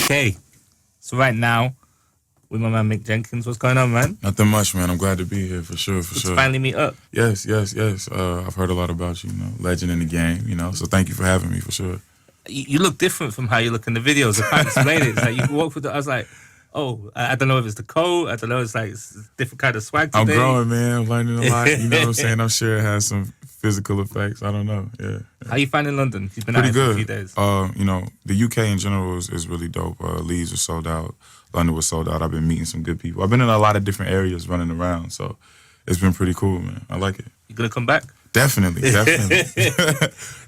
Okay, so right now, with my man Mick Jenkins, what's going on, man? Nothing much, man. I'm glad to be here for sure, Let's finally meet up. Yes. I've heard a lot about you, legend in the game, so thank you for having me for sure. You look different from how you look in the videos. I can't explain it. It's like you walk through I was like, oh, I don't know if it's the coat. I don't know. It's like it's a different kind of swag today. I'm growing, man. I'm learning a lot. You know what I'm saying? I'm sure it has some physical effects. I don't know. Yeah. How you finding London? You've been pretty out good. For a few days. The UK in general is really dope. Leeds was sold out. London was sold out. I've been meeting some good people. I've been in a lot of different areas running around, so it's been pretty cool, man. I like it. You gonna come back? Definitely.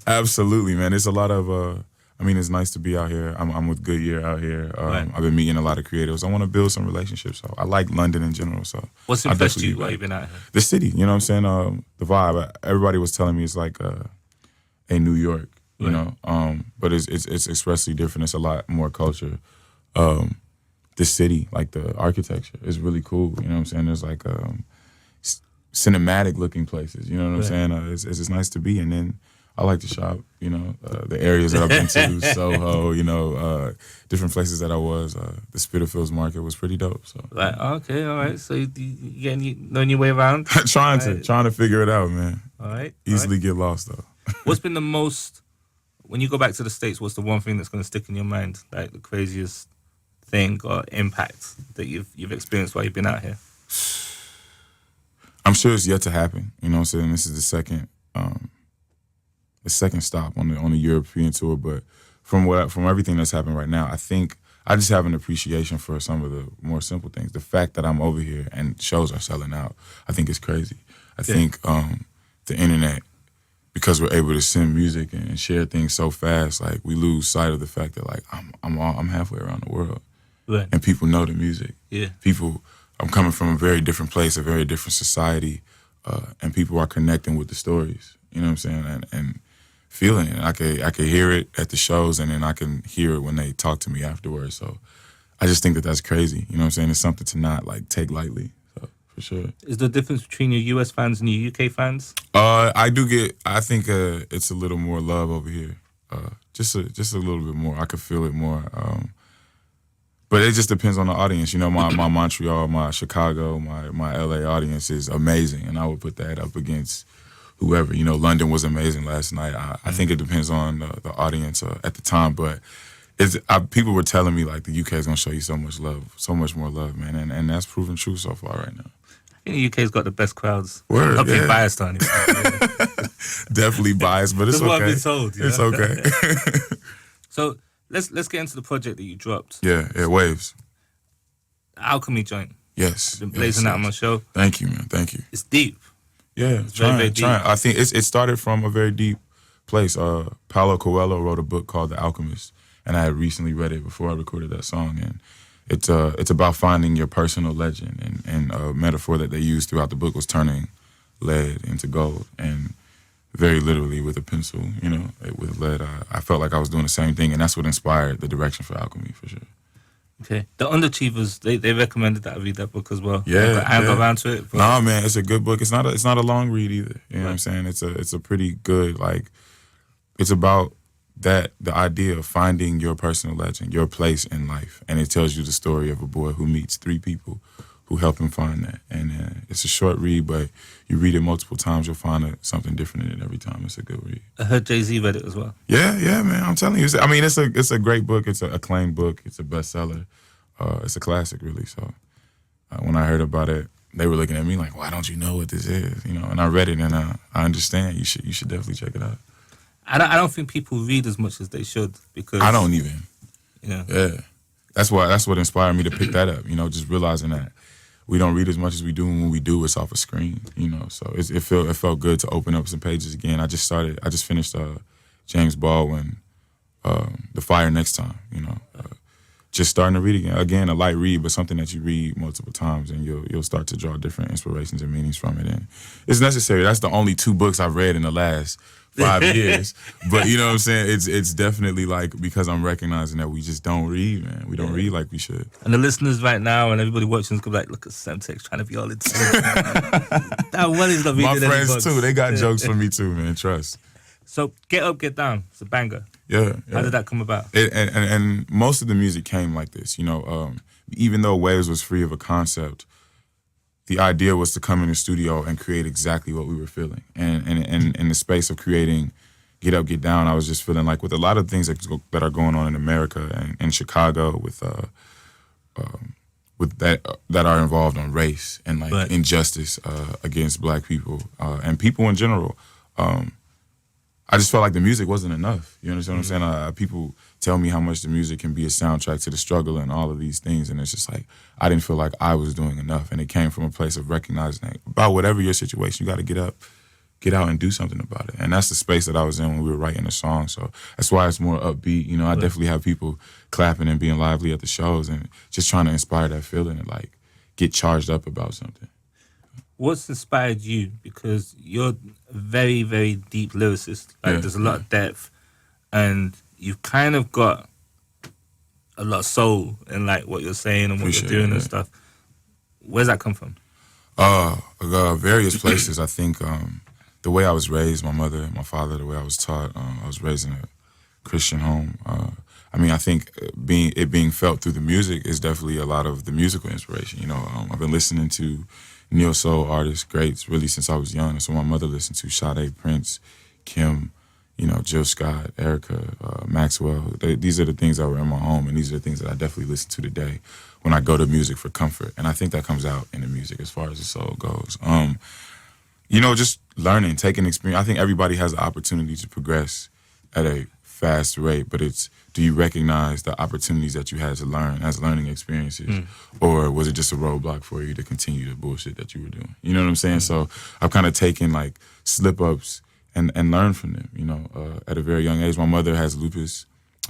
Absolutely, man. It's a lot of. It's nice to be out here. I'm with Goodyear out here. Right. I've been meeting a lot of creatives. I want to build some relationships. So I like London in general. So what's impressed you while you've been out here? The city. You know what I'm saying? The vibe. Everybody was telling me it's like a New York. You know, but it's expressly different. It's a lot more culture. The city, like the architecture, is really cool. You know what I'm saying? There's like cinematic looking places. You know what I'm saying? It's nice to be. And then I like to shop. The areas that I've been to, Soho. Different places that I was. The Spitalfields Market was pretty dope. So okay, all right. So you knowing your way around? trying to figure it out, man. All right. Easily get lost though. What's been the most when you go back to the States? What's the one thing that's going to stick in your mind, like the craziest thing or impact that you've experienced while you've been out here? I'm sure it's yet to happen. You know what I'm saying? This is the second stop on the European tour, but from everything that's happened right now, I think I just have an appreciation for some of the more simple things. The fact that I'm over here and shows are selling out, I think is crazy. I think the internet, because we're able to send music and share things so fast, like we lose sight of the fact that like I'm halfway around the world. Right. And people know the music. Yeah. I'm coming from a very different place, a very different society, and people are connecting with the stories. You know what I'm saying? And feeling it. I could hear it at the shows, and then I can hear it when they talk to me afterwards. So I just think that that's crazy. You know what I'm saying? It's something to not like take lightly. So for sure. Is there a difference between your US fans and your UK fans? I think it's a little more love over here. Just a little bit more. I could feel it more. But it just depends on the audience. My Montreal, my Chicago, my LA audience is amazing, and I would put that up against whoever. London was amazing last night. I think it depends on the audience at the time, but people were telling me like the UK is gonna show you so much love, so much more love, man, and that's proven true so far right now. I think the UK's got the best crowds. Word, not being biased on it. Definitely biased, but it's that's okay. What I've been told. It's okay. So let's get into the project that you dropped. Yeah, Waves. Alchemy joint. Yes. I've been blazing that on my show. Thank you, man. Thank you. It's deep. Yeah, it's very deep. I think it started from a very deep place. Paulo Coelho wrote a book called The Alchemist, and I had recently read it before I recorded that song. And it's about finding your personal legend, and a metaphor that they used throughout the book was turning lead into gold, and very literally with a pencil, with lead. I felt like I was doing the same thing, and that's what inspired the direction for Alchemy, for sure. Okay. The Underachievers, they recommended that I read that book as well. Yeah. I haven't got around to it. But nah, man, it's a good book. It's not a long read either. You know what I'm saying? It's a pretty good, it's about the idea of finding your personal legend, your place in life. And it tells you the story of a boy who meets 3 people who help him find that. And it's a short read, but you read it multiple times, you'll find something different in it every time. It's a good read. I heard Jay-Z read it as well. Yeah, man. I'm telling you. It's a great book. It's an acclaimed book. It's a bestseller. It's a classic, really. So when I heard about it, they were looking at me like, why don't you know what this is? And I read it, and I understand. You should definitely check it out. I don't think people read as much as they should, because I don't even. Yeah. That's what inspired me to pick that up. Just realizing that we don't read as much as we do, and when we do, it's off a screen. So it felt good to open up some pages again. I just finished James Baldwin, The Fire Next Time. Just starting to read again, a light read, but something that you read multiple times, and you'll start to draw different inspirations and meanings from it. And it's necessary. That's the only 2 books I've read in the last 5 years. But you know what I'm saying? It's definitely because I'm recognizing that we just don't read, man. We don't read like we should. And the listeners right now and everybody watching is going to be like, look at Semtex trying to be all into it. That one is not reading. My friends too, they got jokes for me too, man. Trust. So Get Up, Get Down. It's a banger. Yeah. How did that come about? And most of the music came like this, you know. Even though Waves was free of a concept, the idea was to come in the studio and create exactly what we were feeling. And in the space of creating Get Up, Get Down, I was just feeling like with a lot of things that are going on in America and in Chicago with that are involved on race and like Right. injustice against Black people and people in general. I just felt like the music wasn't enough. You understand what I'm saying? People tell me how much the music can be a soundtrack to the struggle and all of these things, and it's just like I didn't feel like I was doing enough. And it came from a place of recognizing that about whatever your situation, you got to get up, get out, and do something about it. And that's the space that I was in when we were writing the song. So that's why it's more upbeat. You know, I definitely have people clapping and being lively at the shows and just trying to inspire that feeling and like get charged up about something. What's inspired you? Because you're a very, very deep lyricist. Like, there's a lot of depth, and you've kind of got a lot of soul in like what you're saying and what you're doing and stuff. Where's that come from? Various places. I think the way I was raised, my mother and my father, the way I was taught, I was raised in a Christian home. I mean, I think being felt through the music is definitely a lot of the musical inspiration. You know, I've been listening to neo soul artists, greats, really since I was young. And so my mother listened to Sade, Prince, Kim, you know, Jill Scott, Erica, Maxwell. These are the things that were in my home, and these are the things that I definitely listen to today when I go to music for comfort. And I think that comes out in the music as far as the soul goes. You know, just learning, taking experience. I think everybody has the opportunity to progress at a fast rate, but it's, do you recognize the opportunities that you had to learn as learning experiences, or was it just a roadblock for you to continue the bullshit that you were doing? You know what I'm saying? So I've kind of taken like slip-ups and learned from them, you know, at a very young age. My mother has lupus.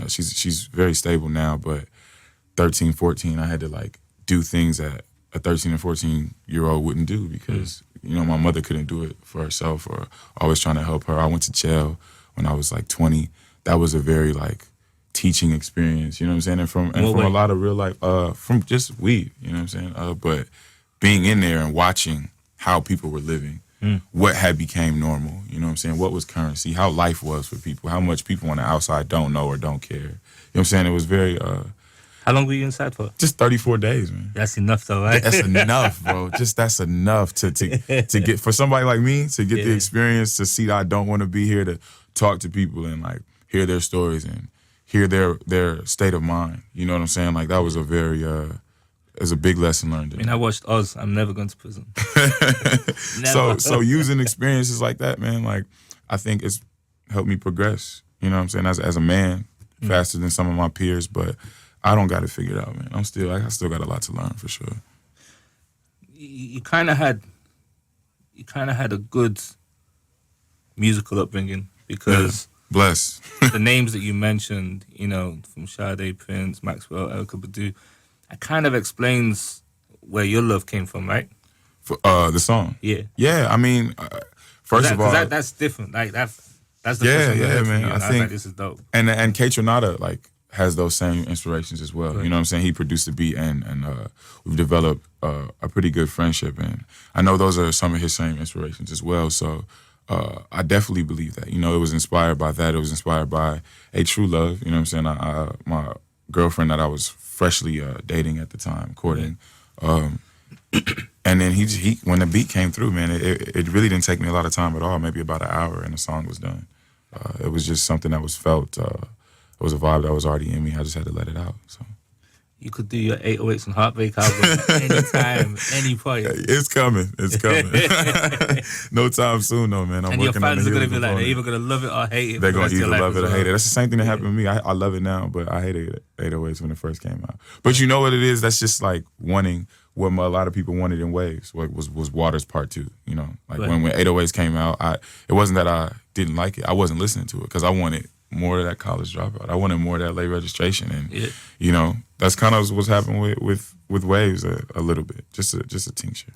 She's very stable now, but 13, 14, I had to like do things that a 13 or 14-year-old wouldn't do because, you know, my mother couldn't do it for herself or always trying to help her. I went to jail when I was like 20. That was a very like teaching experience, you know what I'm saying? And from a lot of real life, from just weed, you know what I'm saying? But being in there and watching how people were living, what had became normal, you know what I'm saying? What was currency, how life was for people, how much people on the outside don't know or don't care. You know what I'm saying? It was very... How long were you inside for? Just 34 days, man. That's enough though, right? That's enough, bro. Just that's enough to get, for somebody like me, to get the experience, to see that I don't want to be here, to talk to people and like hear their stories and hear their state of mind. You know what I'm saying? Like that was a very, it's a big lesson learned. I mean, I watched Oz. I'm never going to prison. So using experiences like that, man, like I think it's helped me progress. You know what I'm saying? As a man, faster than some of my peers, but I don't got it figured out, man. I still got a lot to learn for sure. You kind of had a good musical upbringing because bless the names that you mentioned, you know, from Sade, Prince, Maxwell, Erykah Badu, it kind of explains where your love came from, right? For the song, yeah. I mean, first of all, that's different. Like that's the first time I heard from man. you, and I was like, this is dope. And K Tronada like has those same inspirations as well. Right. You know what I'm saying? He produced the beat and we've developed a pretty good friendship, and I know those are some of his same inspirations as well. So I definitely believe that. You know, it was inspired by that. It was inspired by a true love. You know what I'm saying? My girlfriend that I was freshly dating at the time, courting. And then he when the beat came through, man, it really didn't take me a lot of time at all, maybe about an hour, and the song was done. It was just something that was felt. It was a vibe that was already in me. I just had to let it out. So you could do your 808s and Heartbreak album anytime, any point. It's coming. No time soon, though, man. And your fans are going to be like, they're either going to love it or hate it. They're going to either love it or hate it. That's the same thing that happened to me. I love it now, but I hated 808s when it first came out. But you know what it is? That's just like wanting what a lot of people wanted in Waves. Was Waters Part 2, you know? Like when 808s came out, it wasn't that I didn't like it. I wasn't listening to it because I wanted more of that college dropout. I wanted more of that late registration, and you know that's kind of what's happened with Waves a little bit, just a tincture.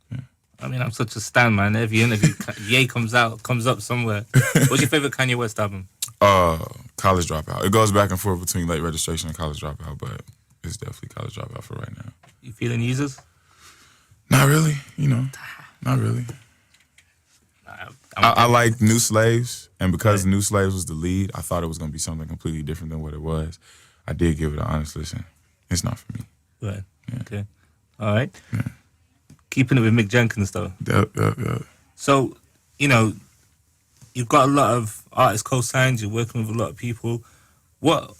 Yeah. I mean, I'm such a stan, man. Every interview, Ye comes up somewhere. What's your favorite Kanye West album? College Dropout. It goes back and forth between late registration and College Dropout, but it's definitely College Dropout for right now. You feeling Yeezus? Not really, you know, not really. I like New Slaves, and because New Slaves was the lead, I thought it was going to be something completely different than what it was. I did give it an honest listen. It's not for me. Right. Yeah. Okay. All right. Yeah. Keeping it with Mick Jenkins, though. Yeah. So, you know, you've got a lot of artists co-signed. You're working with a lot of people. What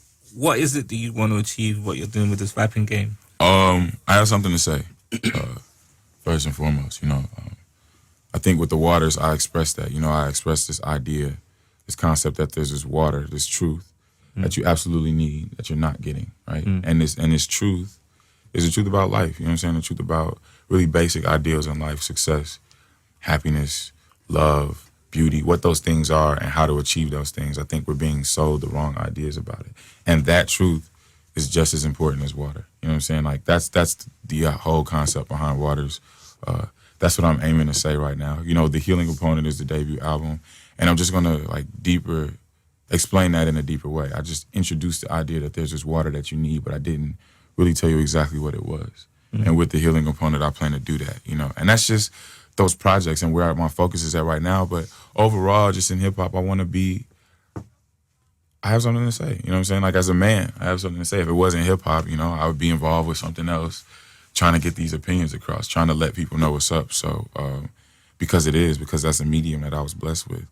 is it that you want to achieve? What you're doing with this rapping game? I have something to say. First and foremost, I think with the Waters, I expressed that. I expressed this idea, this concept that there's this water, this truth that you absolutely need, that you're not getting, right? And this truth is the truth about life. You know what I'm saying? The truth about really basic ideals in life: success, happiness, love, beauty, what those things are, and how to achieve those things. I think we're being sold the wrong ideas about it, and that truth is just as important as water. You know what I'm saying? Like that's the whole concept behind Waters. That's what I'm aiming to say right now. The Healing Component is the debut album, and I'm just gonna explain that in a deeper way. I just introduced the idea that there's this water that you need, but I didn't really tell you exactly what it was. And with the Healing Component, I plan to do that. And that's just those projects and where my focus is at right now. But overall, just in hip hop, I have something to say. You know what I'm saying? Like as a man, I have something to say. If it wasn't hip hop, I would be involved with something else, trying to get these opinions across, trying to let people know what's up. So, because that's a medium that I was blessed with.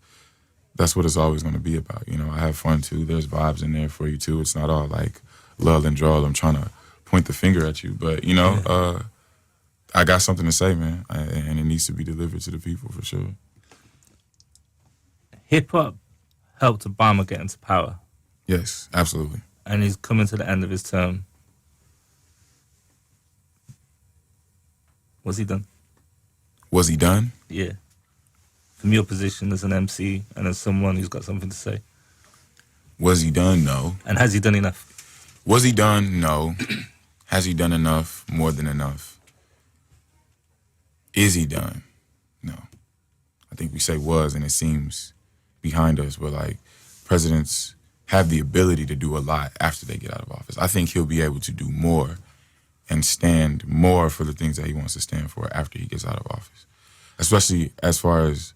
That's what it's always going to be about. I have fun too. There's vibes in there for you too. It's not all like lull and drawl. I'm trying to point the finger at you, but I got something to say, man, and it needs to be delivered to the people for sure. Hip hop helped Obama get into power. Yes, absolutely. And he's coming to the end of his term. Was he done? Was he done? Yeah. From your position as an MC and as someone who's got something to say. Was he done? No. And has he done enough? Was he done? No. Has he done enough? More than enough. Is he done? No. I think we say was, and it seems behind us, but presidents have the ability to do a lot after they get out of office. I think he'll be able to do more and stand more for the things that he wants to stand for after he gets out of office, especially as far as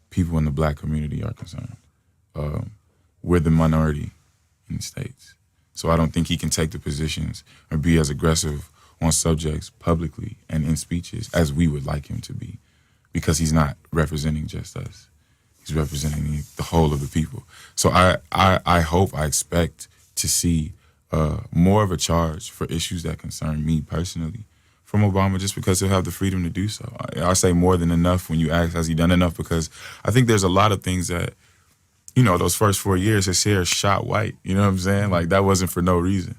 people in the black community are concerned. We're the minority in the States. So I don't think he can take the positions or be as aggressive on subjects publicly and in speeches as we would like him to be, because he's not representing just us. He's representing the whole of the people. So I expect to see more of a charge for issues that concern me personally from Obama, just because he'll have the freedom to do so. I say more than enough when you ask, has he done enough? Because I think there's a lot of things that, those first 4 years, his hair shot white. You know what I'm saying? Like, that wasn't for no reason.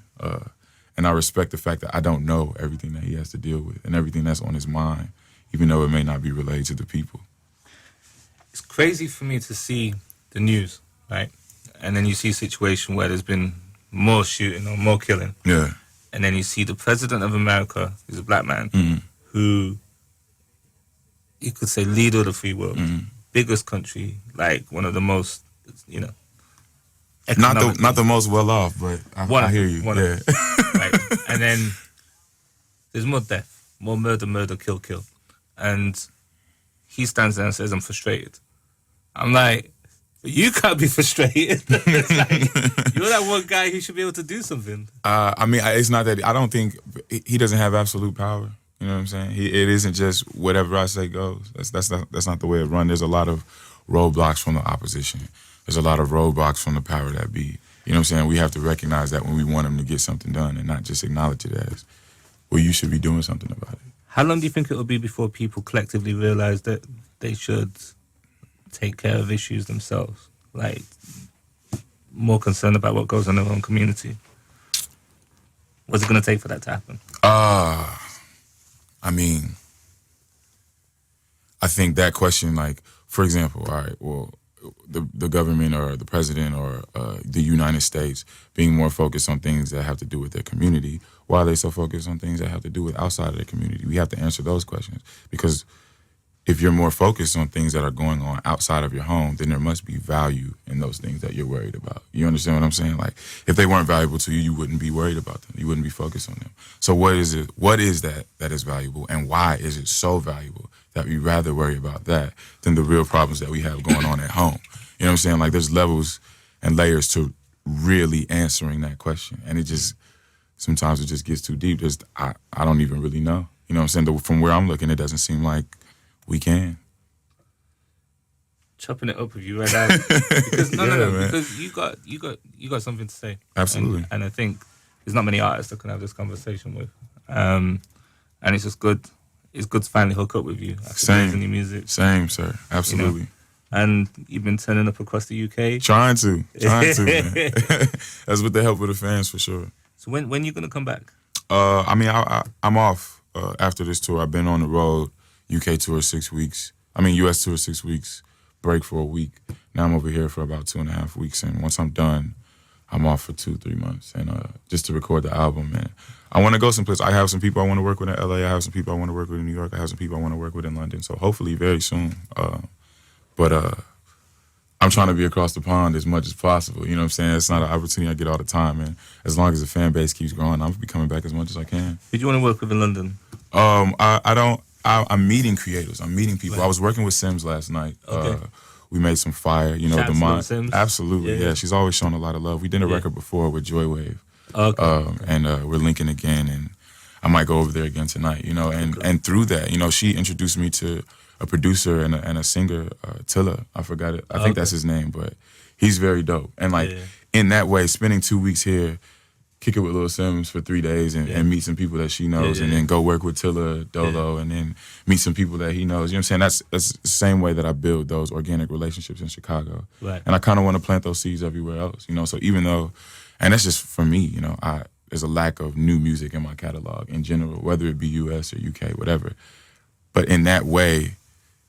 And I respect the fact that I don't know everything that he has to deal with and everything that's on his mind, even though it may not be related to the people. It's crazy for me to see the news, right? And then you see a situation where there's been more shooting or more killing. Yeah. And then you see the president of America, who's a black man, who, you could say, leader of the free world, biggest country, like one of the most, not the most well off, but I hear you. Yeah. Right. And then there's more death, more murder, kill. And he stands there and says, I'm frustrated. I'm like, you can't be frustrated. It's like, you're that one guy who should be able to do something. It's not that. I don't think he doesn't have absolute power. You know what I'm saying? It isn't just whatever I say goes. That's not the way it runs. There's a lot of roadblocks from the opposition. There's a lot of roadblocks from the power that be. You know what I'm saying? We have to recognize that when we want him to get something done and not just acknowledge it as, well, you should be doing something about it. How long do you think it will be before people collectively realize that they should take care of issues themselves? Like, more concerned about what goes on in their own community? What's it going to take for that to happen? I think that question, for example, all right, well, the government or the president or the United States being more focused on things that have to do with their community, why are they so focused on things that have to do with outside of their community? We have to answer those questions, because if you're more focused on things that are going on outside of your home, then there must be value in those things that you're worried about. You understand what I'm saying? Like, if they weren't valuable to you, you wouldn't be worried about them. You wouldn't be focused on them. So what is it? What is that is valuable, and why is it so valuable that we rather worry about that than the real problems that we have going on at home? You know what I'm saying? Like, there's levels and layers to really answering that question, and sometimes it just gets too deep. I don't even really know. You know what I'm saying? From where I'm looking, it doesn't seem like we can. Chopping it up with you right now. Because no, man. because you got something to say. Absolutely. And I think there's not many artists that can have this conversation with. And it's just good. It's good to finally hook up with you after listening to your music. Same, sir. Absolutely. You know? And you've been turning up across the UK. Trying to, man. That's with the help of the fans, for sure. So when you gonna come back? I'm off after this tour. I've been on the road. UK tour 6 weeks. US tour 6 weeks. Break for a week. Now I'm over here for about 2.5 weeks, and once I'm done, I'm off for 2-3 months, and just to record the album. And I want to go someplace. I have some people I want to work with in LA. I have some people I want to work with in New York. I have some people I want to work with in London. So hopefully very soon. But I'm trying to be across the pond as much as possible. You know what I'm saying? It's not an opportunity I get all the time, and as long as the fan base keeps growing, I'm be coming back as much as I can. Who do you want to work with in London? I'm meeting creators. I'm meeting people. I was working with Sims last night. Okay. We made some fire. You know, Shout the out to mind. Sims. Absolutely, yeah. She's always shown a lot of love. We did a record before with Joywave. Okay. And we're linking again, and I might go over there again tonight. You know, and through that, you know, she introduced me to a producer and a singer, Tilla. I forgot it. I think that's his name, but he's very dope. And like in that way, spending 2 weeks here, kick it with Lil Sims for 3 days and meet some people that she knows, and then go work with Tilla Dolo, and then meet some people that he knows. You know what I'm saying? That's the same way that I build those organic relationships in Chicago. Right. And I kind of want to plant those seeds everywhere else. You know, so even though, and that's just for me, you know, there's a lack of new music in my catalog in general, whether it be US or UK, whatever. But in that way,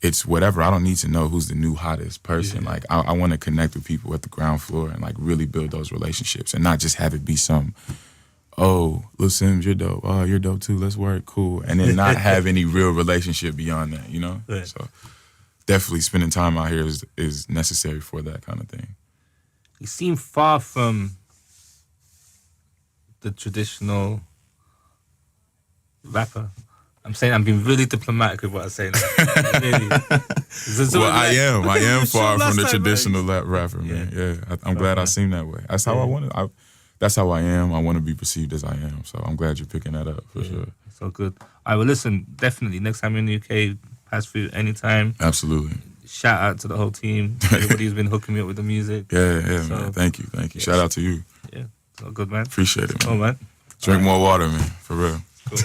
it's whatever. I don't need to know who's the new hottest person. Like, I want to connect with people at the ground floor and like really build those relationships, and not just have it be some, oh, Lil Sims, you're dope. Oh, you're dope too. Let's work, cool. And then not have any real relationship beyond that, you know? Right. So definitely spending time out here is necessary for that kind of thing. You seem far from the traditional rapper. I'm being really diplomatic with what I say now. Really. Well, I am far from the traditional rapper, man. Yeah, I'm glad I seem that way. That's how I want to. That's how I am. I want to be perceived as I am. So I'm glad you're picking that up for sure. So good. All right, well, listen, definitely next time you're in the UK, pass through anytime. Absolutely. Shout out to the whole team. Everybody who's been hooking me up with the music. Yeah, man. Thank you. Shout out to you. Yeah, so good, man. Appreciate it, man. Oh, man. Drink more water, man. For real. Cool.